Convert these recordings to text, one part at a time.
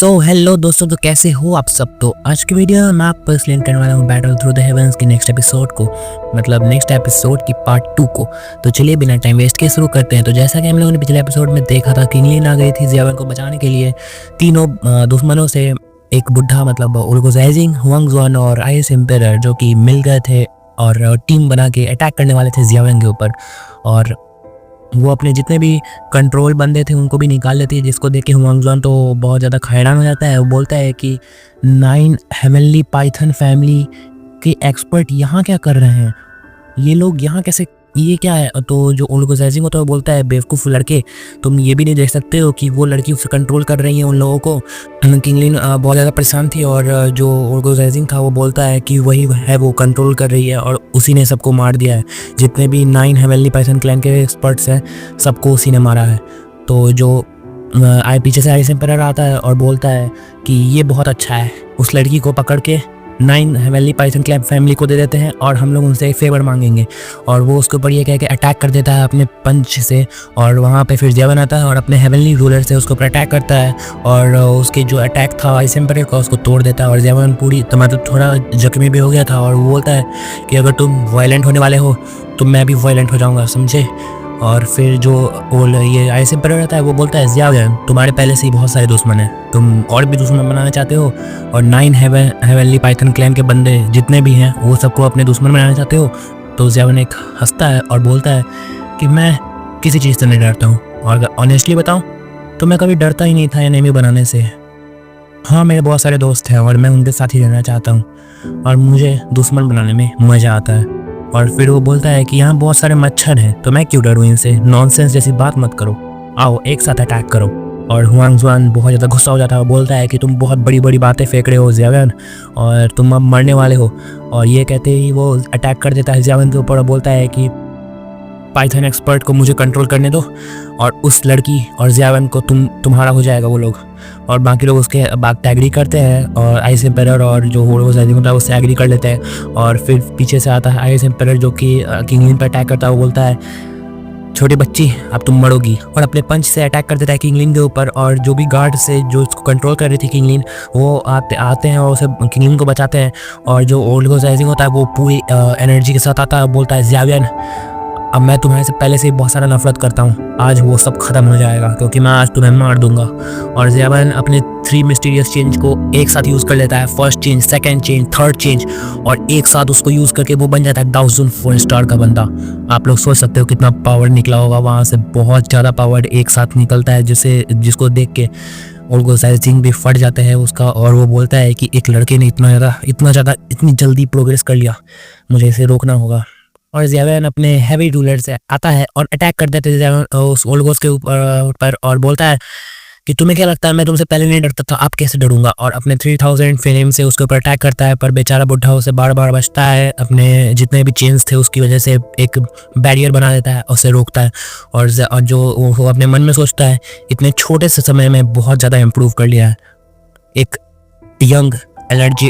So hello दोस्तों, तो कैसे हो आप सब। तो आज की वीडियो में मैं आपको एक्सप्लेन करने वाला हूँ बैटल थ्रू द हेवंस की नेक्स्ट एपिसोड को, मतलब नेक्स्ट एपिसोड की पार्ट 2 को। तो चलिए बिना टाइम वेस्ट के शुरू करते हैं। तो जैसा कि हम लोगों ने पिछले एपिसोड में देखा था, किंग लिन आ गई थी ज़ियावन को बचाने के लिए तीनों दुश्मनों से। एक बुढ़ा मतलब उल्गो ज़ाइजिंग, हुआंग जुआन और आइस एम्पेरर जो कि मिल गए थे और टीम बना के अटैक करने वाले थे ज़ियावन के ऊपर। और वो अपने जितने भी कंट्रोल बंदे थे उनको भी निकाल लेती है, जिसको देख के हुआंग जुआन तो बहुत ज़्यादा हैरान हो जाता है। वो बोलता है कि 9 हेवनली पाइथन फैमिली के एक्सपर्ट यहाँ क्या कर रहे हैं, ये लोग यहाँ कैसे, ये क्या है। तो जो उनको ज़ाइजिंग होता है वो बोलता है, बेवकूफ़ लड़के, तुम ये भी नहीं देख सकते हो कि वो लड़की उससे कंट्रोल कर रही है उन लोगों को। किंग लिन बहुत ज़्यादा परेशान थी और जो उनको ज़ाइजिंग था वो बोलता है कि वही है, वो कंट्रोल कर रही है और उसी ने सबको मार दिया है। जितने भी 9 हेवनली पाइथन क्लैन के एक्सपर्ट्स हैं सबको उसी ने मारा है। तो जो पीछे से आइस एम्पेरर आता है और बोलता है कि ये बहुत अच्छा है, उस लड़की को पकड़ के 9 हेवनली पाइथन क्लैन फैमिली को दे देते हैं और हम लोग उनसे एक फेवर मांगेंगे। और वो उसके ऊपर ये कह के अटैक कर देता है अपने पंच से। और वहाँ पे फिर ज़ियावन आता है और अपने हेवनली रूलर से उसके ऊपर अटैक करता है और उसके जो अटैक था आइस एम्पेरर का उसको तोड़ देता है। और ज़ियावन पूरी मतलब थोड़ा जख्मी भी हो गया था और वो बोलता है कि अगर तुम वायलेंट होने वाले हो तो मैं भी वायलेंट हो जाऊँगा, समझे। और फिर जो ये आइस एम्पेरर रहता है वो बोलता है, ज़ियावन तुम्हारे पहले से ही बहुत सारे दुश्मन हैं, तुम और भी दुश्मन बनाना चाहते हो और 9 हेवनली पाइथन क्लैन के बंदे जितने भी हैं वो सबको अपने दुश्मन बनाना चाहते हो। तो ज़ियावन एक हंसता है और बोलता है कि मैं किसी चीज़ से नहीं डरता हूँ, और अगर ऑनेस्टली बताऊँ तो मैं कभी डरता ही नहीं था एनिमी बनाने से। हाँ, मेरे बहुत सारे दोस्त हैं और मैं उनके साथ ही रहना चाहता हूँ और मुझे दुश्मन बनाने में मज़ा आता है। और फिर वो बोलता है कि यहाँ बहुत सारे मच्छर हैं तो मैं क्यों डरूँ इनसे, नॉनसेंस जैसी बात मत करो, आओ एक साथ अटैक करो। और हुआंग जुआन बहुत ज़्यादा गुस्सा हो जाता है और बोलता है कि तुम बहुत बड़ी बड़ी बातें फेंक रहे हो ज़ियावन और तुम अब मरने वाले हो। और ये कहते ही वो अटैक कर देता है ज़ियावन के ऊपर और बोलता है कि पाइथन एक्सपर्ट को मुझे कंट्रोल करने दो और उस लड़की और ज़ियावन को तुम्हारा हो जाएगा वो लोग। और बाकी लोग उसके बात पे एग्री करते हैं और आइस एम्पेरर और जो वो ज़ाइजिंग होता है उससे एग्री कर लेते हैं। और फिर पीछे से आता है आइस एम्पेरर जो कि किंग लिन पर अटैक करता है। वो बोलता है, छोटी बच्ची अब तुम मरोगी, और अपने पंच से अटैक कर देता है किंग लिन के ऊपर। और जो भी गार्ड से जो उसको कंट्रोल कर रही थी किंग लिन, वो आते हैं और उसे किंग लिन को बचाते हैं। और जो ओल्ड ज़ाइजिंग होता है वो पूरी एनर्जी के साथ आता है और बोलता है, ज़ियावन अब मैं तुम्हारे से पहले से ही बहुत सारा नफरत करता हूँ, आज वो सब खत्म हो जाएगा क्योंकि मैं आज तुम्हें मार दूंगा। और ज़ियावन अपने 3 मिस्टीरियस चेंज को एक साथ यूज़ कर लेता है, first change, second change, third change, और एक साथ उसको यूज़ करके वो बन जाता है 1004 स्टार का बंदा। आप लोग सोच सकते हो कितना पावर निकला होगा वहाँ से, बहुत ज़्यादा पावर एक साथ निकलता है जिसको देख के उनको ज़ाइजिंग भी फट जाते हैं उसका। और वो बोलता है कि एक लड़के ने इतनी जल्दी प्रोग्रेस कर लिया, मुझे इसे रोकना होगा। और ज़ियावन अपने हैवी रूलर से आता है और अटैक कर देते हैं उस ओल्गोस के ऊपर और बोलता है कि तुम्हें क्या लगता है मैं तुमसे पहले नहीं डरता था, आप कैसे डरूंगा। और अपने 3000 फ्लेम से उसके ऊपर अटैक करता है, पर बेचारा बुढ़ा उसे बार बार बचता है, अपने जितने भी चेंज थे उसकी वजह से एक बैरियर बना देता है, उसे रोकता है। और जो वो अपने मन में सोचता है, इतने छोटे से समय में बहुत ज़्यादा इम्प्रूव कर लिया है एक यंग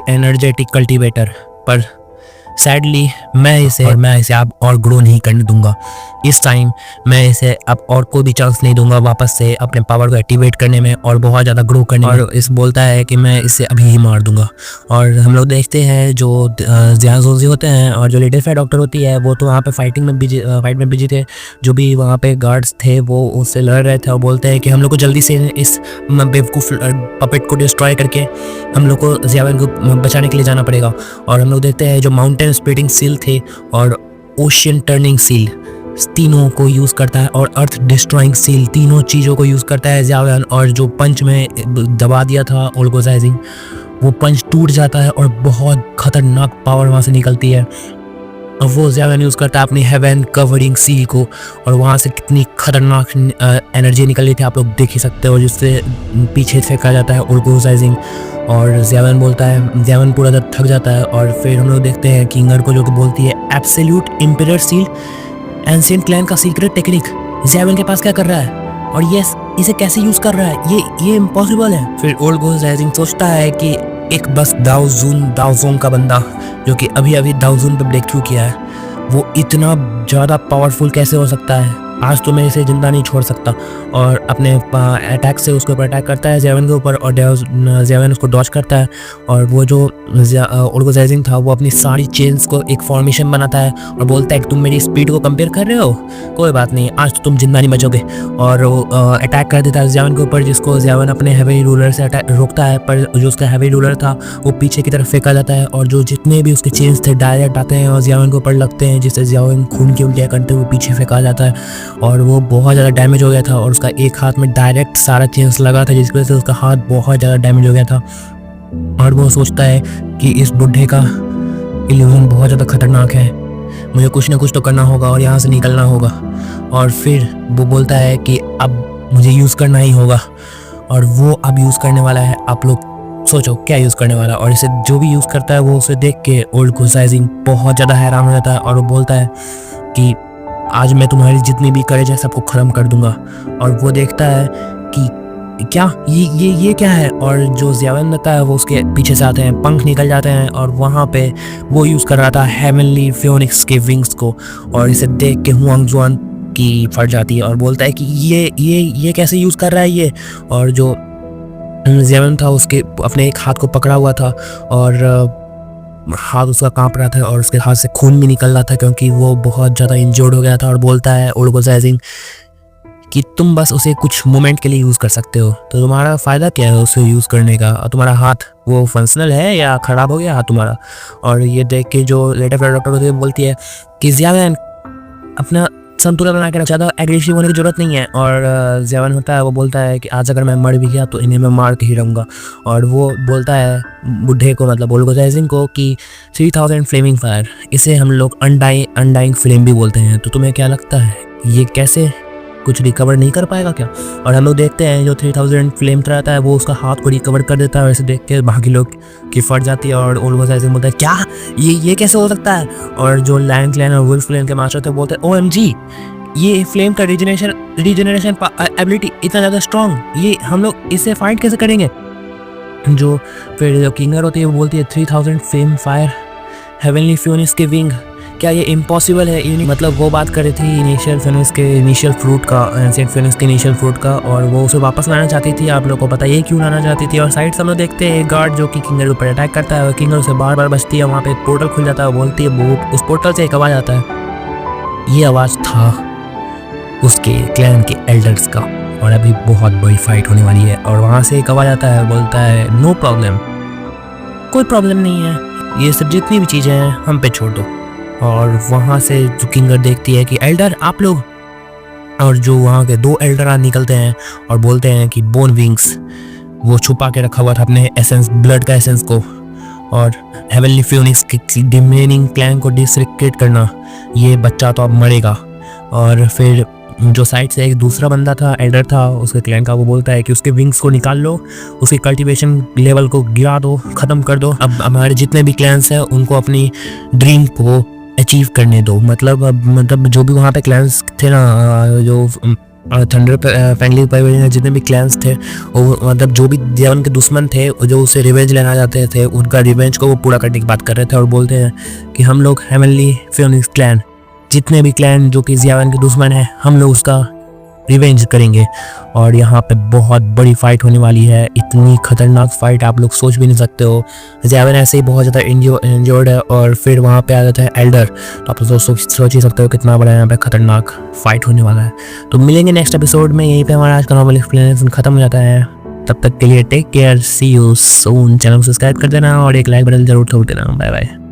एनर्जेटिक कल्टिवेटर। पर सैडली मैं इसे अब और ग्रो नहीं करने दूंगा, इस टाइम मैं इसे अब और कोई भी चांस नहीं दूंगा वापस से अपने पावर को एक्टिवेट करने में और बहुत ज़्यादा ग्रो करने में। और इस बोलता है कि मैं इसे अभी ही मार दूंगा। और हम लोग देखते हैं जो ज़ियाज़ोज़ी होते हैं और जो लिटिल फेयर डॉक्टर होती है वो तो वहाँ पे फाइट में बिजी थे। जो भी वहाँ पे गार्ड्स थे वो उससे लड़ रहे थे और बोलते हैं कि हम लोग को जल्दी से इस बेवकूफ़ पपेट को डिस्ट्रॉय करके हम लोग को ज़ियावन को बचाने के लिए जाना पड़ेगा। और हम लोग देखते हैं जो माउंटेन स्प्लिटिंग सील थे और ओशियन टर्निंग सील, तीनों को यूज़ करता है, और अर्थ डिस्ट्रॉइंग सील, तीनों चीज़ों को यूज़ करता है ज़ियावन। और जो पंच में दबा दिया था ओल्गो ज़ाइजिंग, वो पंच टूट जाता है और बहुत खतरनाक पावर वहाँ से निकलती है। और वो ज़ियावन यूज़ करता है अपनी हेवन कवरिंग सील को, और वहाँ से कितनी खतरनाक एनर्जी निकल रही थी आप लोग देख ही सकते हो, जिससे पीछे फेंका जाता है ओल्गो ज़ाइजिंग। और ज़ियावन बोलता है, ज़ियावन पूरा थक जाता है। और फिर हम लोग देखते हैं किंगर को जो कि बोलती है, absolute emperor seal, ancient clan का सीक्रेट टेक्निक ज़ियावन के पास क्या कर रहा है और ये इसे कैसे यूज़ कर रहा है, ये इम्पॉसिबल है। फिर ओल्गो ज़ाइजिंग सोचता है कि एक बस दाओजोंग का बंदा जो कि अभी दाओजोंग पे ब्रेक थ्रू किया है, वो इतना ज़्यादा पावरफुल कैसे हो सकता है। आज तो मैं इसे जिंदा नहीं छोड़ सकता। और अपने अटैक से उसके ऊपर अटैक करता है ज़ेवन के ऊपर, और ज़ेवन उसको डॉज करता है। और वो जो ओल्गो ज़ाइजिंग था वो अपनी सारी चेन्स को एक फॉर्मेशन बनाता है और बोलता है कि तुम मेरी स्पीड को कंपेयर कर रहे हो, कोई बात नहीं, आज तो तुम जिंदा नहीं बचोगे। और वो अटैक कर देता है ज़ेवन के ऊपर, जिसको ज़ेवन अपने हैवी रूलर से रोकता है, पर जो उसका हैवी रूलर था वो पीछे की तरफ फेंका जाता है, और जो जितने भी उसके चेन्स थे डायरेक्ट आते हैं और ज़ेवन के ऊपर लगते हैं, जिससे ज़ेवन खून की उल्टियाँ करते हुए पीछे फेंका जाता है। और वो बहुत ज़्यादा डैमेज हो गया था, और उसका एक हाथ में डायरेक्ट सारा चेन्स लगा था, जिसकी वजह से उसका हाथ बहुत ज़्यादा डैमेज हो गया था। और वो सोचता है कि इस बुढ़े का इल्यूजन बहुत ज़्यादा खतरनाक है, मुझे कुछ ना कुछ तो करना होगा और यहाँ से निकलना होगा। और फिर वो बोलता है कि अब मुझे यूज़ करना ही होगा, और वो अब यूज़ करने वाला है। आप लोग सोचो क्या यूज़ करने वाला। और इसे जो भी यूज़ करता है वो उसे देख के ओल्गो ज़ाइजिंग बहुत ज़्यादा हैरान हो जाता है, और वो बोलता है कि आज मैं तुम्हारी जितनी भी करेज है सबको ख़त्म कर दूंगा। और वो देखता है कि क्या ये क्या है, और जो ज़ेवन रहता है वो उसके पीछे से आते हैं, पंख निकल जाते हैं, और वहाँ पे वो यूज़ कर रहा था हेवनली फियोनिक्स के विंग्स को। और इसे देख के हुआंग जुआन की फट जाती है और बोलता है कि ये कैसे यूज़ कर रहा है ये। और जो ज़ेवन था उसके अपने एक हाथ को पकड़ा हुआ था, और हाथ उसका कांप रहा था, और उसके हाथ से खून भी निकल रहा था क्योंकि वो बहुत ज़्यादा इंजर्ड हो गया था। और बोलता है ओल्गो ज़ाइजिंग कि तुम बस उसे कुछ मोमेंट के लिए यूज़ कर सकते हो, तो तुम्हारा फ़ायदा क्या है उसे यूज़ करने का, और तुम्हारा हाथ वो फंक्शनल है या ख़राब हो गया हाथ तुम्हारा। और ये देख के जो लेटर फेयर डॉक्टर होती है बोलती है कि ज़ेवन अपना संतुलन बना के रख, ज़्यादा एग्रेसिव होने की ज़रूरत नहीं है। और ज़ेवन होता है वो बोलता है कि आज अगर मैं मर भी गया तो इन्हें मैं मार के ही रहूँगा। और वो बोलता है बुढ़े को, मतलब ओल्गो ज़ाइजिंग को, कि 3000 फ्लेमिंग फायर, इसे हम लोग अनडाइंग फ्लेम भी बोलते हैं। तो तुम्हें क्या लगता है ये कैसे कुछ रिकवर नहीं कर पाएगा क्या? और हम लोग देखते हैं जो 3000 फ्लेम रहता है वो उसका हाथ को रिकवर कर देता है, और इसे देख के बाकी लोग की फट जाती है। और ओल्गो ज़ाइजिंग बोलता है क्या ये कैसे हो सकता है। और जो लायन क्लैन और वुल्फ क्लैन के मास्टर थे बोलते हैं OMG, ये फ्लेम का रीजनरेशन एबिलिटी इतना ज़्यादा स्ट्रॉन्ग, ये हम लोग इससे फाइट कैसे करेंगे। जो फिर जो किंगर होती है वो बोलती है 3000 फ्लेम फायर हेवनली फ्योनिक्स के विंग, क्या ये इम्पॉसिबल है। मतलब वो बात कर रही थी इनिशियल फ्योनिक्स के इनिशियल फ्रूट का, एंशिएंट फ्योनिक्स के इनिशियल फ्रूट का, और वो उसे वापस लाना चाहती थी। आप लोगों को पता है क्यों लाना चाहती थी। और साइड से हम लोग देखते हैं गार्ड जो कि किंगर के ऊपर अटैक करता है, और किंगर उसे बार बार बचती है। वहाँ पे पोर्टल खुल जाता है, बोलती है वो उस पोर्टल से एक आवाज़ आता है, ये आवाज़ था उसके क्लैन के एल्डर्स का, और अभी बहुत बड़ी फाइट होने वाली है। और वहाँ से एक आवाज़ आता है, बोलता है नो प्रॉब्लम, कोई प्रॉब्लम नहीं है, ये सब जितनी भी चीज़ें हैं हम पे छोड़ दो। और वहाँ से जो किंगर देखती है कि एल्डर आप लोग, और जो वहाँ के 2 एल्डर निकलते हैं और बोलते हैं कि बोन विंग्स वो छुपा के रखा हुआ था अपने एसेंस, ब्लड का एसेंस को, और हेवनली फ्योनिक्स के रिमेनिंग क्लैन को डिसरिक्रेट करना, ये बच्चा तो अब मरेगा। और फिर जो साइड से एक दूसरा बंदा था, एल्डर था उसके क्लैन का, वो बोलता है कि उसके विंग्स को निकाल लो, उसके कल्टीवेशन लेवल को गिरा दो, ख़त्म कर दो। अब हमारे जितने भी क्लैंस हैं उनको अपनी ड्रीम को अचीव करने दो। मतलब जो भी वहाँ पे क्लैंस थे ना, जो थंडर फैमिली परिवार जितने भी क्लैंस थे, वो मतलब जो भी ज़ेवन के दुश्मन थे जो उसे रिवेंज लेना चाहते थे, उनका रिवेंज को वो पूरा करने की बात कर रहे थे। और बोलते हैं कि हम लोग हेवनली फ्योनिक्स क्लैन, जितने भी क्लैन जो कि ज़ेवन के दुश्मन हैं, हम लोग उसका रिवेंज करेंगे। और यहाँ पे बहुत बड़ी फाइट होने वाली है, इतनी खतरनाक फाइट आप लोग सोच भी नहीं सकते हो। ज़ेवन ऐसे ही बहुत ज़्यादा इंजर्ड है, और फिर वहाँ पे आ जाता है एल्डर, तो आप लोग सोच ही सकते हो कितना बड़ा यहाँ पे खतरनाक फाइट होने वाला है। तो मिलेंगे नेक्स्ट एपिसोड में, यहीं पे हमारा आज का नॉर्मल एक्सप्लेनेशन खत्म हो जाता है। तब तक के लिए take care, see you soon. Channel को सब्सक्राइब कर देना और एक लाइक बटन जरूर ठोक देना। Bye bye.